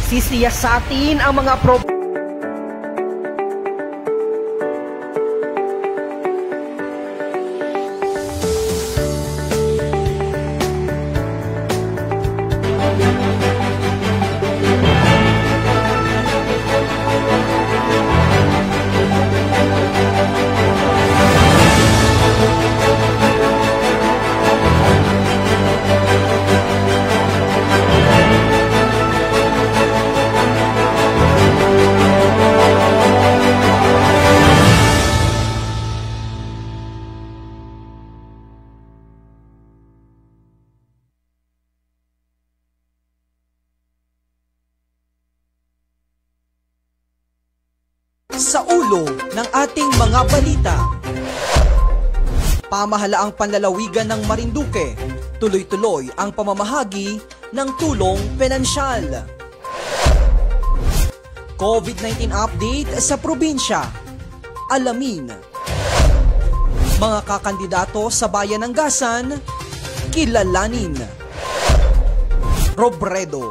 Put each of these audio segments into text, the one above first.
Sisiyasatin ang mga sa ulo ng ating mga balita. Pamahalaang panlalawigan ng Marinduque, tuloy-tuloy ang pamamahagi ng tulong pinansyal. COVID-19 update sa probinsya. Alamin. Mga kakandidato sa bayan ng Gasan, kilalanin. Robredo,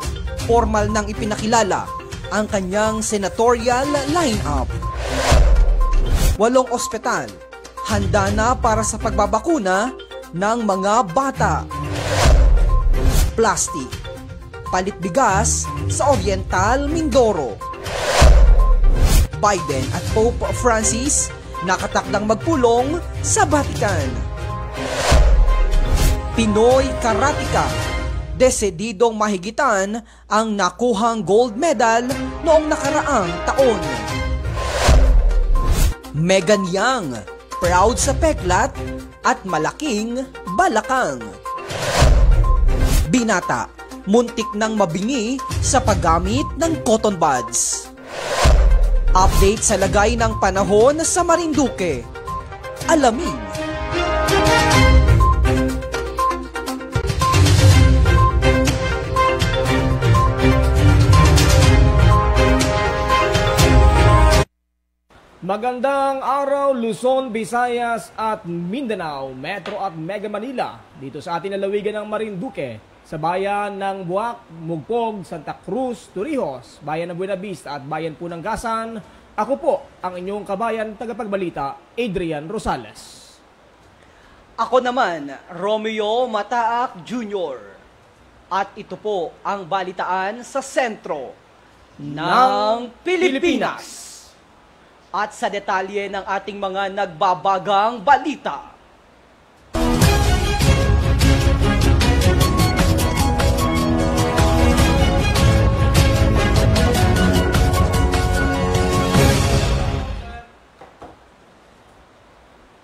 formal nang ipinakilala ang kanyang senatorial lineup. 8 ospital, handa na para sa pagbabakuna ng mga bata. Plastic, palit bigas sa Oriental Mindoro. Biden at Pope Francis nakatakdang magpulong sa Vatican. Pinoy Karateka, desididong mahigitan ang nakuhang gold medal noong nakaraang taon. Megan Yang, proud sa peklat at malaking balakang. Binata, muntik nang mabingi sa paggamit ng cotton buds. Update sa lagay ng panahon sa Marinduque. Alamin. Magandang araw Luzon, Visayas at Mindanao, Metro at Mega Manila. Dito sa ating lalawigan ng Marinduque, sa bayan ng Buwak, Mugpog, Santa Cruz, Torrijos, bayan ng Buena Vista at bayan po ng Gasan. Ako po ang inyong kabayan tagapagbalita, Adrian Rosales. Ako naman, Romeo Mataak Jr. At ito po ang balitaan sa sentro ng Pilipinas. At sa detalye ng ating mga nagbabagang balita.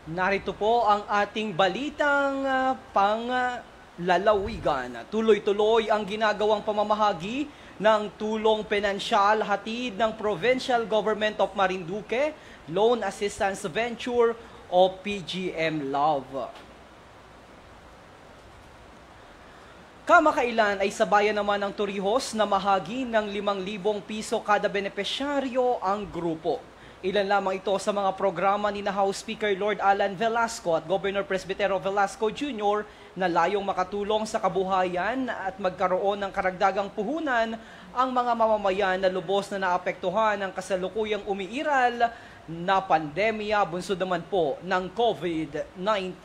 Narito po ang ating balitang panglalawigan. Tuloy-tuloy ang ginagawang pamamahagi ng tulong pinansyal hatid ng Provincial Government of Marinduque, Loan Assistance Venture o PGM-LOVE. Kamakailan ay sa bayan naman ng Torrijos na mahagi ng 5,000 piso kada benepisyaryo ang grupo. Ilan lamang ito sa mga programa ni na House Speaker Lord Alan Velasco at Governor Presbitero Velasco Jr. na layong makatulong sa kabuhayan at magkaroon ng karagdagang puhunan ang mga mamamayan na lubos na naapektuhan ng kasalukuyang umiiral na pandemya, bunsod naman po ng COVID-19.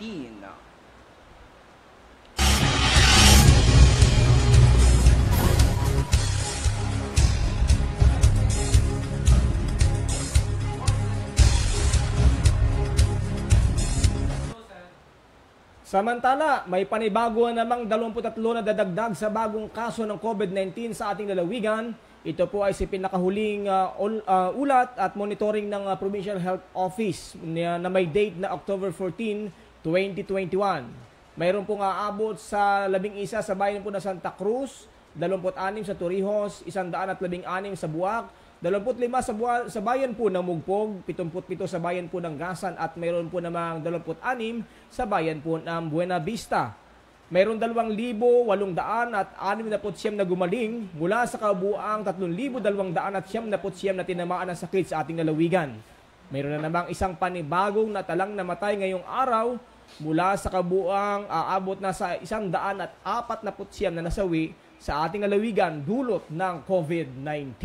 Samantala, may panibago namang 23 na dadagdag sa bagong kaso ng COVID-19 sa ating lalawigan. Ito po ay si pinakahuling ulat at monitoring ng Provincial Health Office na may date na October 14, 2021. Mayroon pong aabot sa 11 sa bayan po na Santa Cruz, 26 sa Torrijos, 116 sa Buwak, 25 sa bayan po ng Mugpog, 77 sa bayan po ng Gasan at mayroon po namang 26 sa bayan po ng Buena Vista. Mayroon 2,869 na gumaling mula sa kabuuang 3,299 na tinamaan ng sakit sa ating lalawigan. Mayroon na namang isang panibagong natalang namatay ngayong araw mula sa kabuuang aabot na sa 149 na nasawi sa ating lalawigan dulot ng COVID-19.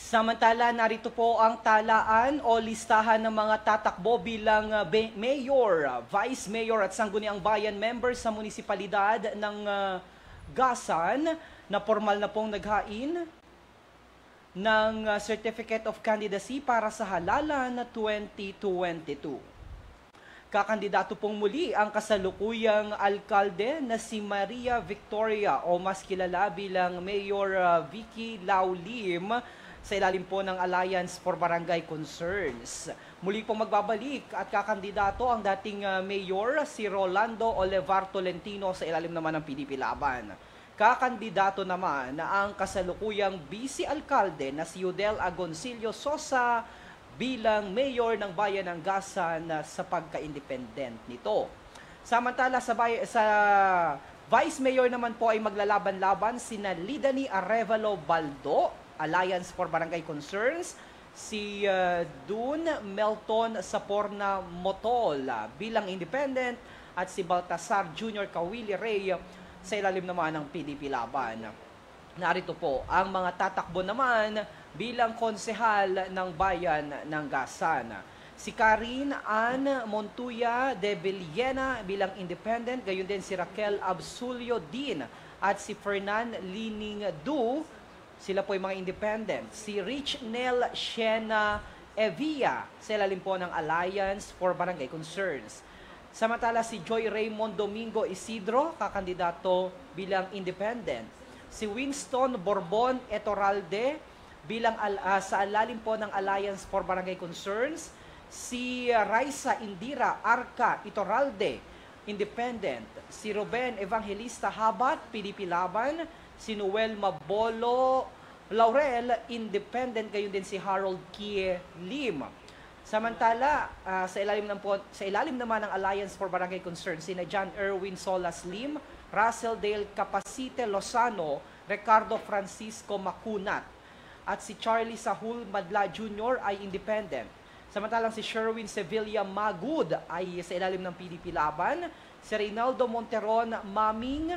Samantala, narito po ang talaan o listahan ng mga tatakbo bilang mayor, vice mayor at sangguniang bayan members sa munisipalidad ng Gasan na formal na pong naghain ng Certificate of Candidacy para sa halalan 2022. Kakandidato pong muli ang kasalukuyang alkalde na si Maria Victoria o mas kilala bilang Mayor Vicky Lau Lim sa ilalim po ng Alliance for Barangay Concerns. Muli pong magbabalik at kakandidato ang dating mayor si Rolando Olivar Tolentino sa ilalim naman ng PDP Laban. Kakandidato naman na ang kasalukuyang vice-alkalde na si Yudel Agoncillo Sosa bilang mayor ng bayan ng Gasan sa pagka-independent nito. Samantala sa vice mayor naman po ay maglalaban-laban sina Lidani Arevalo Baldo, Alliance for Barangay Concerns, si Dun Melton Saporna Motol bilang independent at si Baltasar Jr. Kawili Rey sa ilalim naman ng PDP Laban. Narito po ang mga tatakbo naman bilang konsehal ng bayan ng Gasan. Si Karin Ann Montuya de Villena bilang independent, gayon din si Raquel Absulio Din at si Fernan Lining Du. Sila po ay mga independent. Si Rich Nel Shena Evia sa ilalim po ng Alliance for Barangay Concerns. Samantala si Joy Raymond Domingo Isidro, kakandidato bilang independent. Si Winston Borbon Etoralde bilang sa ilalim po ng Alliance for Barangay Concerns. Si Raisa Indira Arca Itoralde, independent. Si Ruben Evangelista Habat, PDP Laban. Si Noel Mabolo Laurel, independent, gayon din si Harold Kie Lim. Samantala, sa ilalim naman ng Alliance for Barangay Concerns, sina John Erwin Solas Lim, Russell Dale Capacite Lozano, Ricardo Francisco Macunat, at si Charlie Sahul Madla Jr. ay independent. Samantalang si Sherwin Sevilla Magud ay sa ilalim ng PDP Laban, si Reynaldo Monteron Maming,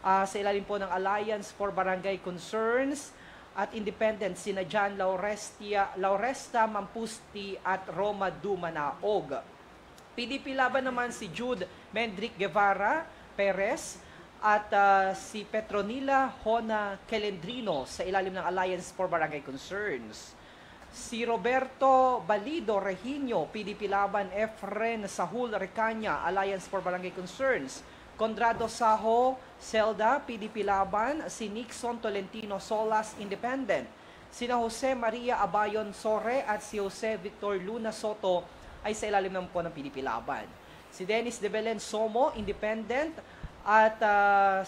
sa ilalim po ng Alliance for Barangay Concerns at independent sina John Lauresta Mampusti at Roma Dumanaog. PDP Laban naman si Jude Mendrick Guevara Perez at si Petronila Hona Kelendrino sa ilalim ng Alliance for Barangay Concerns. Si Roberto Balido Regino, PDP Laban, Efren Sahul Recanya, Alliance for Barangay Concerns. Condrado Saho Zelda, PDP Laban, si Nixon Tolentino Solas, independent. Sina Jose Maria Abayon Sore at si Jose Victor Luna Soto ay sa ilalim naman po ng PDP Laban. Si Dennis de Belen Somo, independent. At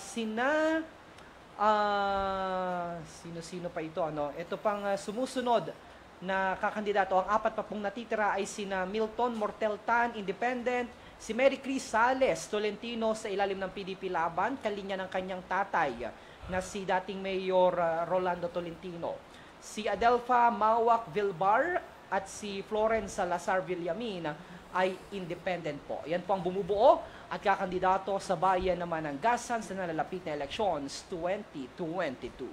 sino pa ito? Ito pang sumusunod na kakandidato. Ang apat pa pong natitira ay sina Milton Morteltan, independent. Si Mary Cris Sales Tolentino sa ilalim ng PDP Laban, kalinya ng kanyang tatay na si dating Mayor Rolando Tolentino. Si Adelpha Mawak Vilbar at si Florence Salazar Villamin ay independent po. Yan po ang bumubuo at kakandidato sa bayan naman ng Gasan sa nalalapit na elections 2022.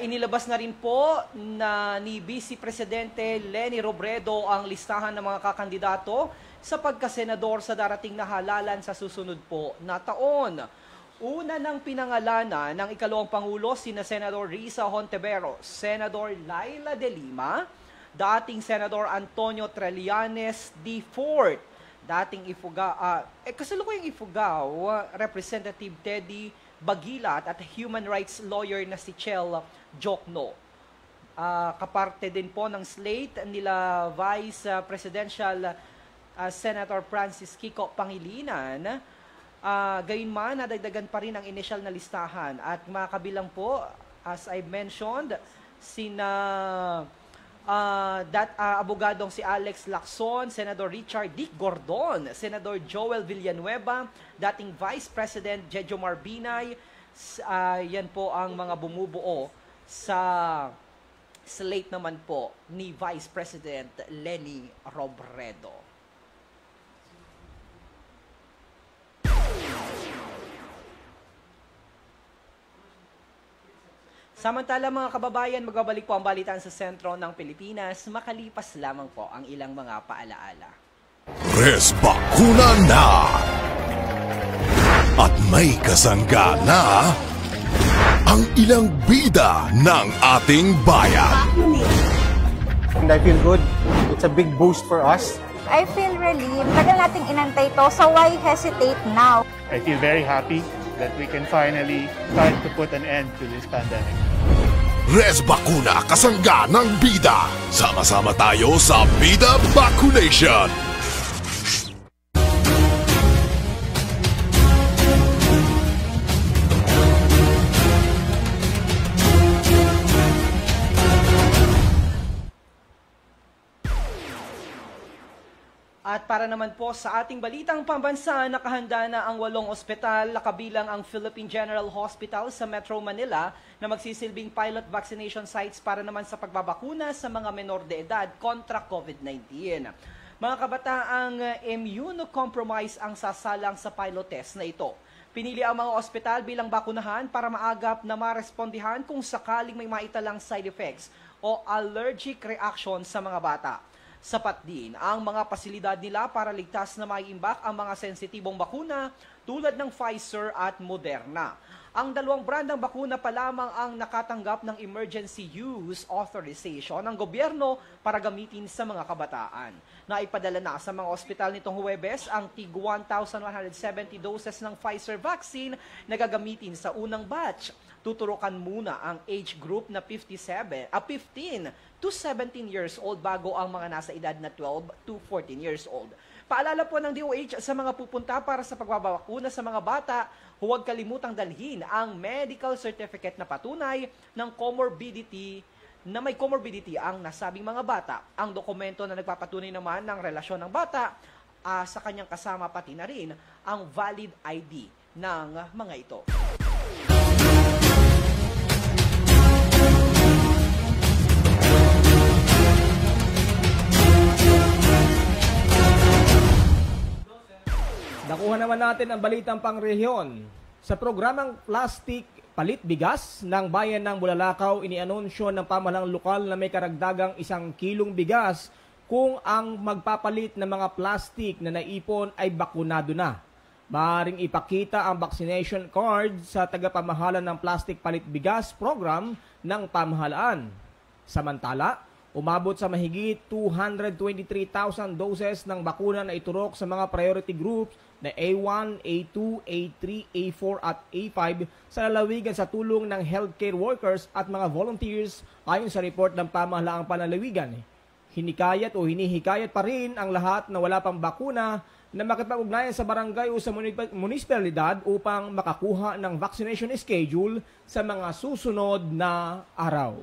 Inilabas na rin po na ni Vice Presidente Leni Robredo ang listahan ng mga kakandidato sa pagkasenador sa darating na halalan sa susunod po na taon. Una ng pinangalanan ng ikalawang Pangulo sina Senador Risa Hontiveros, Senador Laila de Lima, dating Senador Antonio Trillanes D. dating kasalukuyang Ifugao, Representative Teddy Bagilat at human rights lawyer na si Chel Jokno. Kaparte din po ng slate nila Vice Presidential Senator Francis Kiko Pangilinan. Gayunman, nadagdagan pa rin ang initial na listahan at makabilang po, as I mentioned, sina abogadong si Alex Lacson, Senador Richard Dick Gordon, Senador Joel Villanueva, dating Vice President Jejo Marbinay. Yan po ang mga bumubuo sa slate naman po ni Vice President Leni Robredo. Samantala mga kababayan, magbabalik po ang balitaan sa sentro ng Pilipinas, makalipas lamang po ang ilang mga paalaala. Res bakuna na! At may kasangga na ang ilang bida ng ating bayan. And I feel good. It's a big boost for us. I feel relieved. Tagal nating inantay to, so why hesitate now? I feel very happy that we can finally start to put an end to this pandemic. Res bakuna, kasangga ng bida. Sama-sama tayo sa Bida Vacunation. At para naman po sa ating balitang pambansa, nakahanda na ang 8 ospital, kabilang ang Philippine General Hospital sa Metro Manila na magsisilbing pilot vaccination sites para naman sa pagbabakuna sa mga menor de edad kontra COVID-19. Mga kabataang immunocompromised ang sasalang sa pilot test na ito. Pinili ang mga ospital bilang bakunahan para maagap na marespondihan kung sakaling may maitalang side effects o allergic reaction sa mga bata. Sapat din ang mga pasilidad nila para ligtas na maiimbak ang mga sensitibong bakuna tulad ng Pfizer at Moderna. Ang 2 brandang bakuna pa lamang ang nakatanggap ng emergency use authorization ng gobyerno para gamitin sa mga kabataan. Naipadala na sa mga ospital nitong Huwebes ang tig 1,170 doses ng Pfizer vaccine na gagamitin sa unang batch. Tuturukan muna ang age group na 15 to 17 years old bago ang mga nasa edad na 12 to 14 years old. Paalala po ng DOH sa mga pupunta para sa pagbabakuna sa mga bata, huwag kalimutang dalhin ang medical certificate na patunay ng comorbidity na may comorbidity ang nasabing mga bata. Ang dokumento na nagpapatunay naman ng relasyon ng bata sa kanyang kasama pati na rin ang valid ID ng mga ito. Nakuha naman natin ang balitang pangrehiyon. Sa programang Plastic Palit Bigas ng Bayan ng Bulalakaw, inianunsyo ng pamahalang lokal na may karagdagang 1 kilong bigas kung ang magpapalit ng mga plastic na naipon ay bakunado na. Maaaring ipakita ang vaccination card sa tagapamahalan ng Plastic Palit Bigas program ng pamahalaan. Samantala, umabot sa mahigit 223,000 doses ng bakuna na iturok sa mga priority groups na A1, A2, A3, A4 at A5 sa lalawigan sa tulong ng healthcare workers at mga volunteers ayon sa report ng pamahalaang panlalawigan. Hinikayat o hinihikayat pa rin ang lahat na wala pang bakuna na makipag-ugnayan sa barangay o sa munisipalidad upang makakuha ng vaccination schedule sa mga susunod na araw.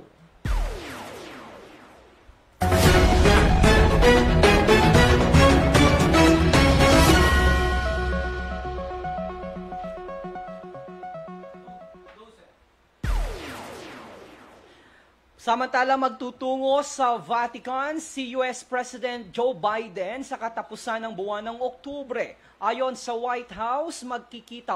Samantala magtutungo sa Vatican si US President Joe Biden sa katapusan ng buwan ng Oktubre. Ayon sa White House, magkikita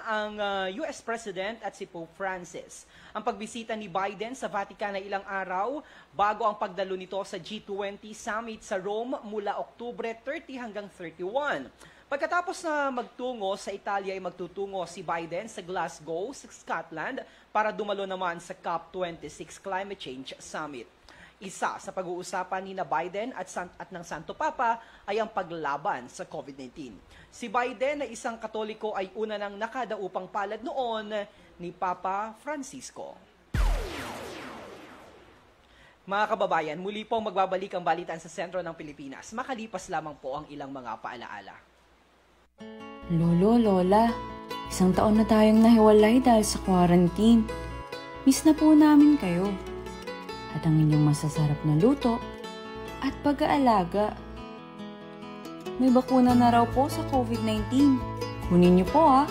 ang US President at si Pope Francis. Ang pagbisita ni Biden sa Vatican ay ilang araw bago ang pagdalo nito sa G20 Summit sa Rome mula Oktubre 30 hanggang 31. Pagkatapos na magtungo sa Italia ay magtutungo si Biden sa Glasgow, Scotland para dumalo naman sa COP26 Climate Change Summit. Isa sa pag-uusapan ni Biden at ng Santo Papa ay ang paglaban sa COVID-19. Si Biden na isang Katoliko ay una nang nakadaupang palad noon ni Papa Francisco. Mga kababayan, muli pong magbabalik ang balitan sa sentro ng Pilipinas. Makalipas lamang po ang ilang mga paalaala. Lolo, Lola, 1 taon na tayong nahiwalay dahil sa quarantine. Miss na po namin kayo. At ang inyong masasarap na luto at pag-aalaga. May bakuna na raw po sa COVID-19. Kunin niyo po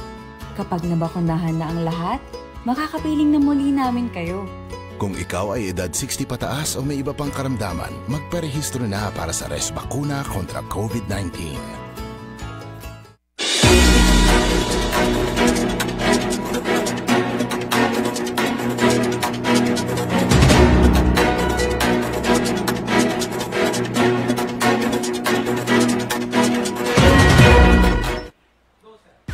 Kapag nabakunahan na ang lahat, makakapiling na muli namin kayo. Kung ikaw ay edad 60 pataas o may iba pang karamdaman, magparehistro na para sa Resbakuna kontra COVID-19.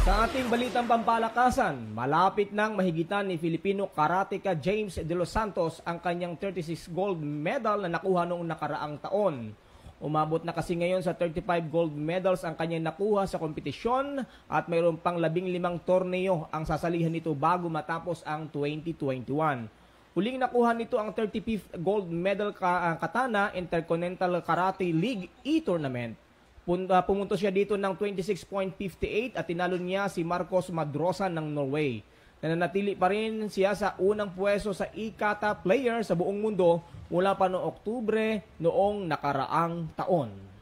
Sa ating balitang pampalakasan, malapit nang mahigitan ni Filipino karateka James De Los Santos ang kanyang 36 gold medal na nakuha noong nakaraang taon. Umabot na kasi ngayon sa 35 gold medals ang kanyang nakuha sa kompetisyon at mayroon pang 15 torneo ang sasalihan nito bago matapos ang 2021. Huling nakuha nito ang 35th gold medal katana Intercontinental Karate League E-Tournament. Pumunto siya dito ng 26.58 at tinalo niya si Marcos Madrosa ng Norway. Nananatili pa rin siya sa unang pwesto sa e-kata player sa buong mundo mula pa noong Oktubre noong nakaraang taon.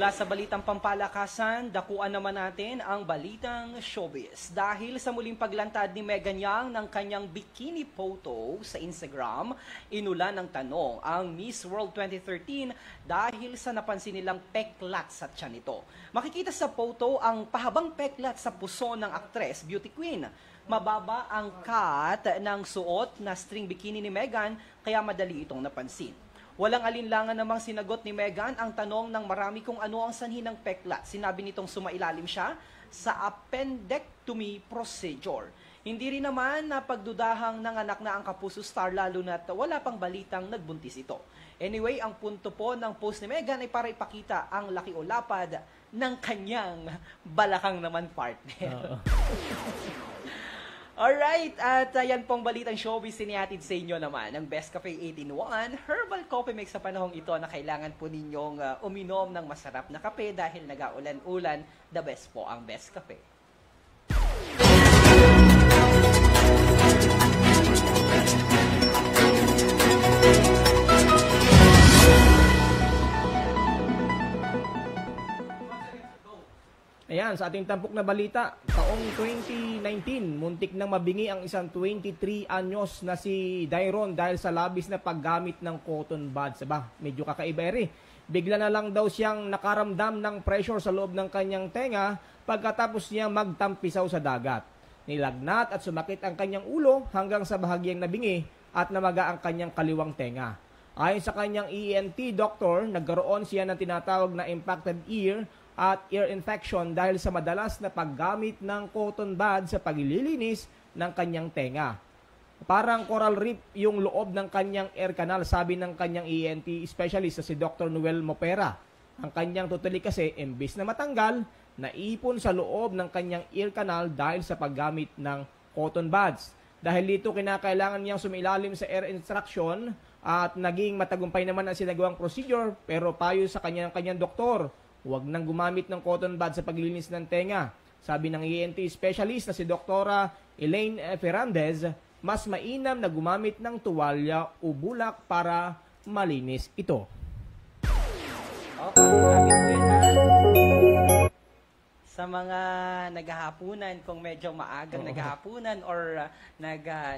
Mula sa balitang pampalakasan, dakuan naman natin ang balitang showbiz. Dahil sa muling paglantad ni Megan Yang ng kanyang bikini photo sa Instagram, inulan ng tanong ang Miss World 2013 dahil sa napansin nilang peklat sa tiyan nito. Makikita sa photo ang pahabang peklat sa puso ng aktres, beauty queen. Mababa ang cut ng suot na string bikini ni Megan, kaya madali itong napansin. Walang alinlangan namang sinagot ni Megan ang tanong ng marami kung ano ang sanhi ng peklat. Sinabi nitong sumailalim siya sa appendectomy procedure. Hindi rin naman na pagdudahang nanganak na ang Kapuso star lalo na't wala pang balitang nagbuntis ito. Anyway, ang punto po ng post ni Megan ay para ipakita ang laki o lapad ng kanyang balakang naman partner. Alright, at yan pong balitang showbiz sinihatid sa inyo naman ng Best Cafe 8-in-1 Herbal Coffee Mix sa panahong ito na kailangan po ninyong uminom ng masarap na kape dahil nag-aulan-ulan, the best po ang Best Cafe. Ayan, sa ating tampok na balita, taong 2019, muntik nang mabingi ang isang 23 anyos na si Dairon dahil sa labis na paggamit ng cotton buds. Medyo kakaiba rin. Bigla na lang daw siyang nakaramdam ng pressure sa loob ng kanyang tenga pagkatapos niya magtampisaw sa dagat. Nilagnat at sumakit ang kanyang ulo hanggang sa bahagyang nabingi at namaga ang kanyang kaliwang tenga. Ayon sa kanyang ENT doctor, nagkaroon siya ng tinatawag na impacted ear at ear infection dahil sa madalas na paggamit ng cotton bud sa paglilinis ng kanyang tenga. Parang coral reef yung loob ng kanyang ear canal, sabi ng kanyang ENT specialist na si Dr. Noel Mopera. Ang kanyang tutuli kasi, imbis na matanggal, naipon sa loob ng kanyang ear canal dahil sa paggamit ng cotton buds. Dahil dito kinakailangan niyang sumilalim sa ear extraction at naging matagumpay naman ang sinagawang procedure, pero payo sa kanyang doktor, huwag nang gumamit ng cotton bud sa paglilinis ng tenga. Sabi ng ENT specialist na si Dr. Elaine Ferrandez, mas mainam na gumamit ng tuwalya o bulak para malinis ito. Sa mga naghahapunan, kung medyo maagang naghahapunan or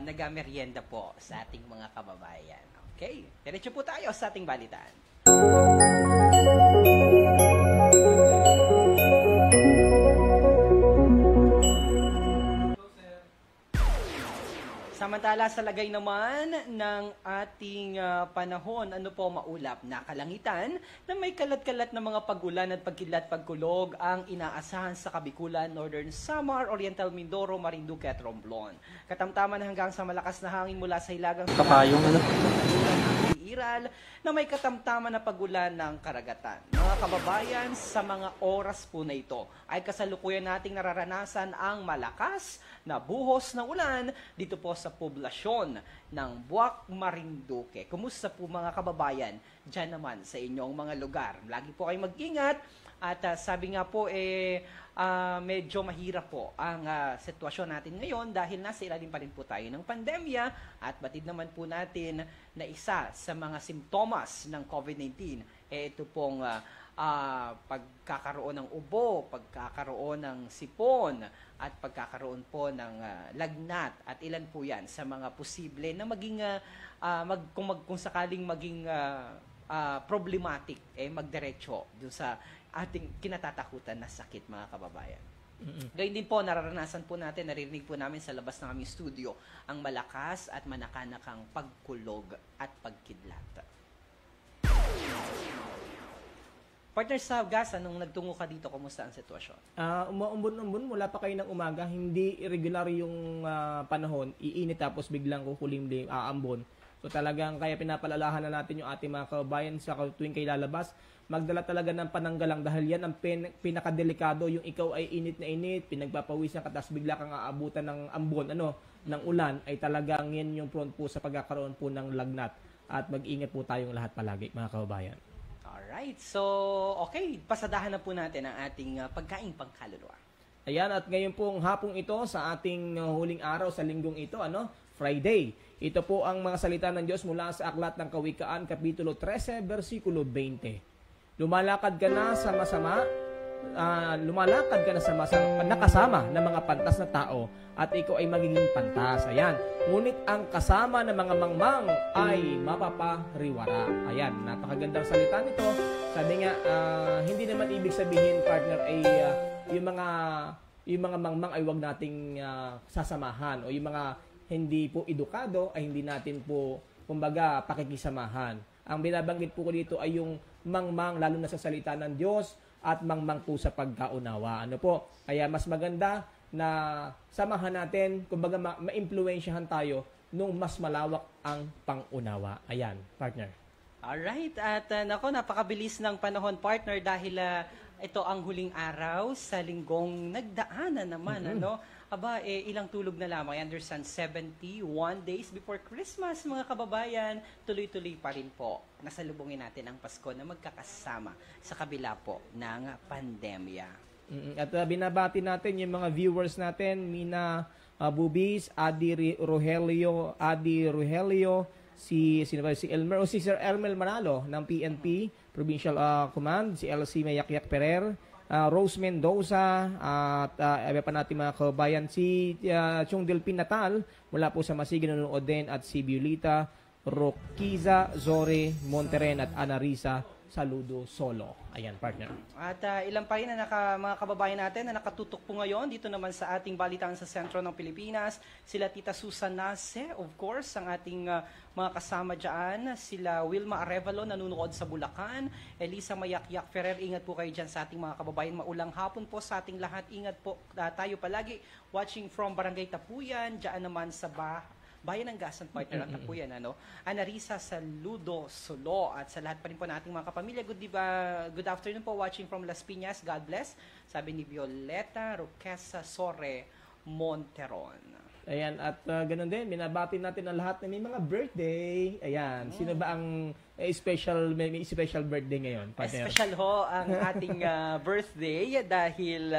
nagmerienda po sa ating mga kababayan. Okay, diretso po tayo sa ating balitaan. Samantala sa lagay naman ng ating panahon, ano po maulap na kalangitan na may kalat-kalat na mga pag-ulan at pagkidlat-pagkulog ang inaasahan sa Kabikulan, Northern Samar, Oriental Mindoro, Marinduque at Romblon. Katamtaman hanggang sa malakas na hangin mula sa hilagang Iral na may katamtaman na pagulan ng karagatan. Mga kababayan, sa mga oras po na ito ay kasalukuyan nating nararanasan ang malakas na buhos na ulan dito po sa poblasyon ng Buwak, Marinduque. Kumusta po mga kababayan dyan naman sa inyong mga lugar? Lagi po kayong mag-ingat at sabi nga po medyo mahirap po ang sitwasyon natin ngayon dahil nasa ilalim pa rin po tayo ng pandemya at batid naman po natin na isa sa mga simptomas ng COVID-19 ito pong pagkakaroon ng ubo, pagkakaroon ng sipon at pagkakaroon po ng lagnat at ilan po yan sa mga posible na maging kung sakaling maging problematic magdiretso dun sa ating kinatatakutan na sakit mga kababayan. Gayun din po, nararanasan po natin, naririnig po namin sa labas ng aming studio ang malakas at manakanakang pagkulog at pagkidlat. Partner sa gas, anong nagtungo ka dito? Kumusta ang sitwasyon? Umuumbon-umbon, mula pa kayo ng umaga, hindi irregular yung panahon, iinit tapos biglang kukulimlim, aambon. So talagang kaya pinapalalahan na natin yung ating mga kababayan sa tuwing kayo lalabas, magdala talaga ng pananggalang dahil yan ang pinakadelikado, yung ikaw ay init na init, pinagpapawisan ka, tapos bigla kang aabutan ng ambon, ng ulan, ay talagang yan yung prone po sa pagkakaroon po ng lagnat. At mag-ingat po tayong lahat palagi, mga kababayan. Alright, so okay, pasadahan na po natin ang ating pagkaing pangkaluluwa. Ayan, at ngayon pong hapong ito sa ating huling araw sa linggong ito, Friday. Ito po ang mga salita ng Diyos mula sa Aklat ng Kawikaan, Kapitulo 13, versikulo 20. Lumalakad ka na sa masama, nakasama ng mga pantas na tao at ikaw ay magiging pantas. Ayan. Ngunit ang kasama ng mga mangmang ay mapapariwara. Ayan, napakagandang salita nito. Sabi nga, hindi naman ibig sabihin, partner, ay yung mga mangmang ay wag nating sasamahan o yung mga hindi po edukado ay hindi natin po, kumbaga, pakikisamahan. Ang binabanggit po ko dito ay yung mangmang, lalo na sa salita ng Diyos, at mangmang po sa pagkaunawa. Kaya mas maganda na samahan natin, kumbaga ma-impluwensyahan tayo nung mas malawak ang pangunawa. Ayan, partner. Alright, at napakabilis ng panahon, partner, dahil ito ang huling araw sa linggong nagdaanan naman, ilang tulog na lamang. I understand 71 days before Christmas, mga kababayan. Tuloy-tuloy pa rin po. Nasalubungin natin ang Pasko na magkakasama sa kabila po ng pandemya. At binabati natin yung mga viewers natin, Mina Bubis, Adi Rogelio, si Elmer, o si Sir Elmer Manalo ng PNP, Provincial Command, si LC Mayakyak Perer, Rose Mendoza, at iba pa natin mga kabayan, si Chong Delpin Natal, mula po sa Masigan, nanonood din, at si Violeta Roquiza, Zore Monteren, at Ana Risa Saludo Solo. Ayan, partner. At ilan pa rin na mga kababayan natin na nakatutok po ngayon dito naman sa ating balitaan sa sentro ng Pilipinas. Sila Tita Susan Nase, of course, ang ating mga kasama dyan. Sila Wilma Arevalo, nanunood sa Bulacan. Elisa Mayakyak Ferrer, ingat po kayo dyan sa ating mga kababayan. Maulang hapon po sa ating lahat. Ingat po tayo palagi. Watching from Barangay Tapuyan, dyan naman sa Bayan ng Gasan, partner, at Tapuyan, Anarisa Saludo Solo, at sa lahat pa rin po nating mga kapamilya, good afternoon po, watching from Las Piñas, God bless, sabi ni Violeta Roquesa Sore Monteron. Ayan, at ganun din, binabati natin ang lahat na may mga birthday. Ayan, sino ba ang may special birthday ngayon, partner? Special ho ang ating birthday dahil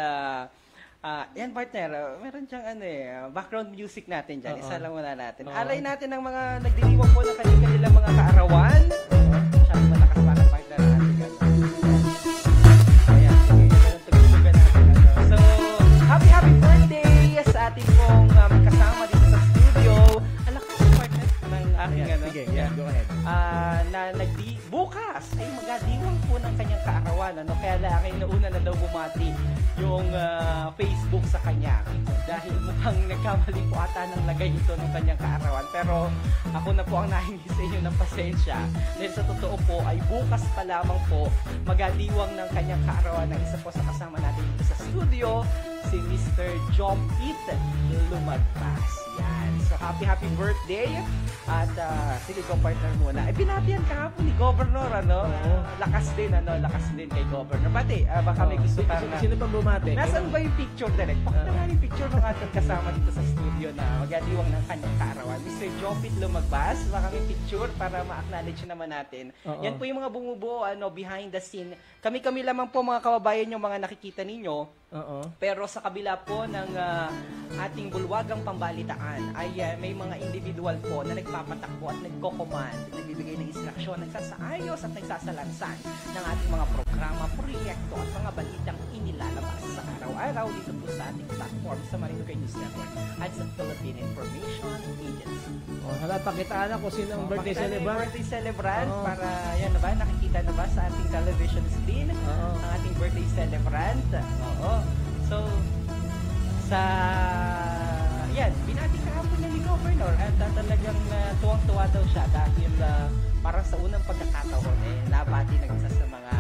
yan, partner, meron diyang background music natin dyan. Isa lang muna natin. Alay natin ang mga nagdiriwang po ng kanilang mga kaarawan. Masyadong malakas pa ng partner natin. Ayan, sige, natin. So, happy birthday sa ating pong kasama dito sa studio. Alakas, partner, ng ano. Sige, yeah, go ahead. Bukas ay magadiwang po ng kanyang kaarawan, ano. Kaya lang inuuna na daw bumati yung Facebook sa kanya dahil mukhang nagkamali po ata ng lagay ito ng kanyang kaarawan. Pero ako na po ang nahingi sa inyo ng pasensya dahil sa totoo po ay bukas pa lamang po magadiwang ng kanyang kaarawan ng isa po sa kasama natin dito sa studio, si Mr. John Pete Lumagpas. Yan. So, happy birthday. At sige, go partner muna. Binatihan ka po ni Governor, ano? Lakas din kay Governor. Pati, baka may gusto ka na. Sino pa bumati? Nasaan ba yung picture direct? Pakita nga yung picture ng ating kasama dito sa studio na magadiwang ng kanyang kaarawan. Mr. John Pete Lumagpas, baka may picture para ma-acknowledge naman natin. Yan po yung mga bumubuo, behind the scene. Kami lamang po mga kababayan yung mga nakikita ninyo. Pero sa kabila po ng ating bulwagang pambalitaan ay may mga individual po na nagpapatakbo at nagko-command, nagbibigay ng instruksyon, nagsasaayos at nagsasalansan ng ating mga programa, proyekto at mga balitang inilalabas sa araw-araw dito po sa ating platform sa Marinduque News Network at sa Philippine Information Agency. Pakitaan ako sino ang birthday celebrant. Birthday celebrant para yan na ba, nakikita na ba sa ating television screen ang ating birthday celebrant. So, binati kahapon niya ni Governor at talagang tuwang-tuwa daw siya dahil parang sa unang pagkakataon nabati ng isa sa mga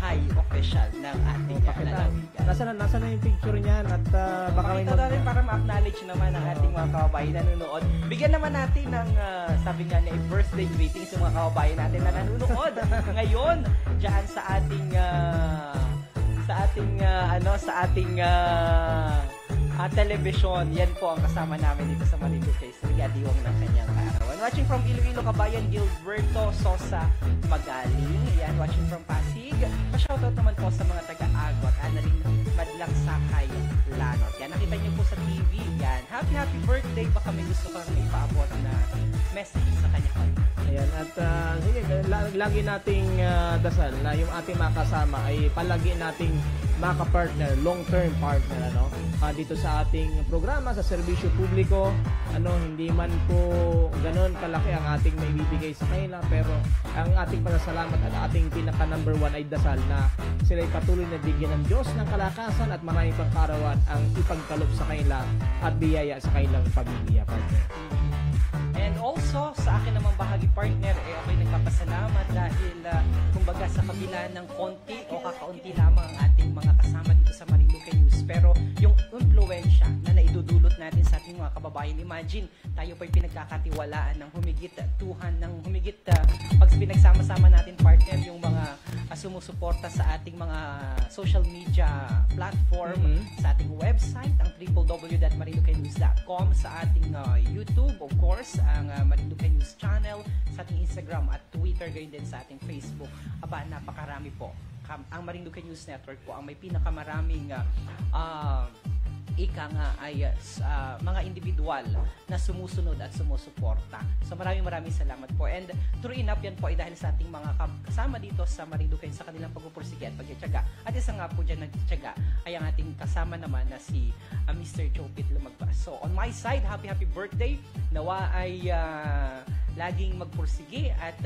high official ng ating lalawigan. Nasaan na yung picture niyan at baka may natin para ma-acknowledge naman ang ating mga kababayan na nanonood. Bigyan naman natin ng sabi nga niya, birthday greetings sa mga kababayan natin na nanonood ngayon diyan sa ating television. Yan po ang kasama namin dito sa Marinduque sa Gadiwang ng kanyang kaarawan. Watching from Iloilo, Kabayan, Gilberto Sosa Magaling. Yan, watching from Pasig. Pa-shoutout naman po sa mga taga-Agot. Annalyn Madlang Sakay Lanot. Yan, nakita niyo po sa TV. Yan, happy birthday. Baka may gusto kang ipaabot na message sa kanya. Ayan, at sige, lagi nating dasal na yung ating mga kasama ay palagi nating maka-partner, long-term partner, dito sa ating programa, sa serbisyo publiko, hindi man po ganon kalaki ang ating maibibigay sa kanila, pero ang ating pasasalamat at ating pinaka number one ay dasal na sila ay patuloy na bigyan ng Diyos ng kalakasan at maraming pang karawan ang ipagkaloob sa kanila at biyaya sa kanilang pamilya, partner. And also, sa akin namang bahagi partner, ako'y nagpapasalamat dahil kumbaga sa kabila ng konti o kakaunti lamang ang ating mga kasama dito sa Marinduque News. Pero yung influensya na naidudulot natin sa ating mga kababayan, imagine, tayo pa'y pinagkakatiwalaan ng humigit pag pinagsama-sama natin partner yung mga sumusuporta sa ating mga social media platform, sa ating website, ang www.marinduquenews.com, sa ating YouTube, of course, ang Marinduque News channel, sa ating Instagram at Twitter, gayon din sa ating Facebook. Aba, napakarami po. Ang Marinduque News Network po ang may pinakamaraming mga individual na sumusunod at sumusuporta. So maraming salamat po. And true enough, yan po ay dahil sa ating mga kasama dito sa Marinduque sa kanilang pagpupursige at pagtitiyaga. At isa nga po dyan nagtitiyaga ay ang ating kasama naman na si Mr. John Pete Lumagpas. So on my side, happy birthday. Nawa ay laging magpursige at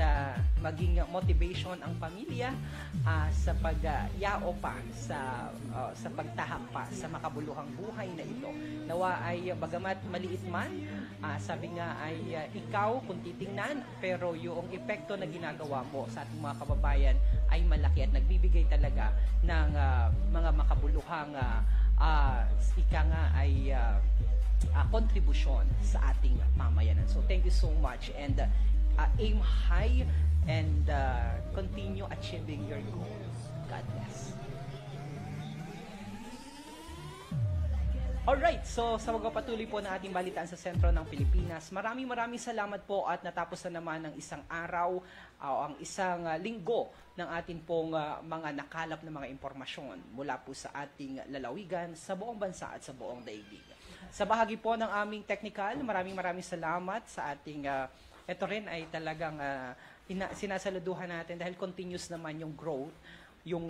maging motivation ang pamilya sa pagyao pa sa pagtahak pa sa makabuluhang buhay na ito. Nawa ay bagamat maliit man, sabi nga ay ikaw kung titingnan, pero yung epekto na ginagawa mo sa ating mga kababayan ay malaki at nagbibigay talaga ng mga makabuluhang kontribusyon sa ating pamayanan. So thank you so much and aim high and continue achieving your goals. God bless. Alright, so sa magpapatuloy po ng ating balitaan sa sentro ng Pilipinas, maraming salamat po at natapos na naman ang isang araw ang isang linggo ng ating pong mga nakalap na mga impormasyon mula po sa ating lalawigan, sa buong bansa at sa buong daigdig. Sa bahagi po ng aming technical, maraming salamat sa ating, ito rin ay talagang sinasaluduhan natin dahil continuous naman yung growth yung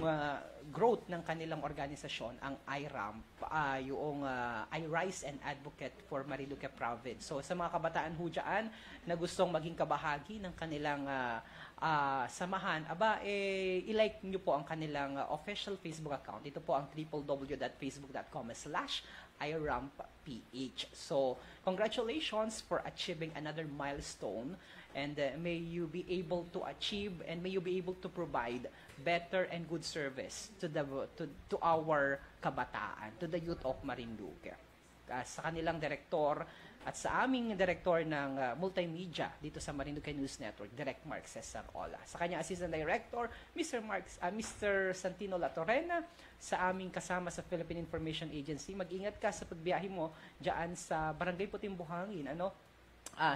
growth ng kanilang organisasyon, ang IRAMP, yung I-Rise and Advocate for Marinduque Province. So sa mga kabataan ho dyan na gustong maging kabahagi ng kanilang samahan, i-like nyo po ang kanilang official Facebook account. Ito po ang www.facebook.com/IRAMPPH. So congratulations for achieving another milestone, and may you be able to achieve and may you be able to provide better and good service to our kabataan, to the youth of Marinduque. Sa kanilang direktor at sa aming direktor ng multimedia dito sa Marinduque News Network, Direct Mark Cesar Ola. Sa kanyang assistant director, Mr. Santino Latorena, sa aming kasama sa Philippine Information Agency. Mag-ingat ka sa pagbiyahe mo diyan sa Barangay Puting Buhangin,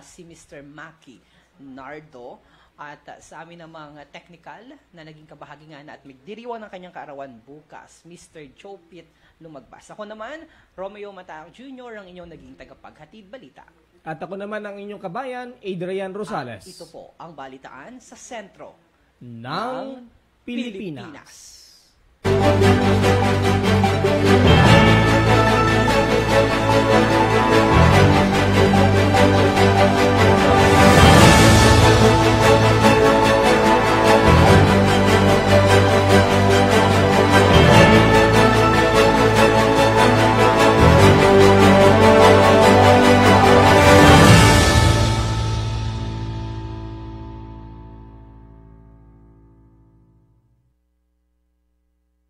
si Mr. Maki Nardo, at sa amin namang technical na naging kabahagi nga na at magdiriwang ng kanyang kaarawan bukas, Mr. Jopit Lumagbas. Ako naman, Romeo Mataang Jr., ang inyong naging tagapaghatid balita. At ako naman ang inyong kabayan, Adrian Rosales. Ito po ang balitaan sa sentro ng Pilipinas.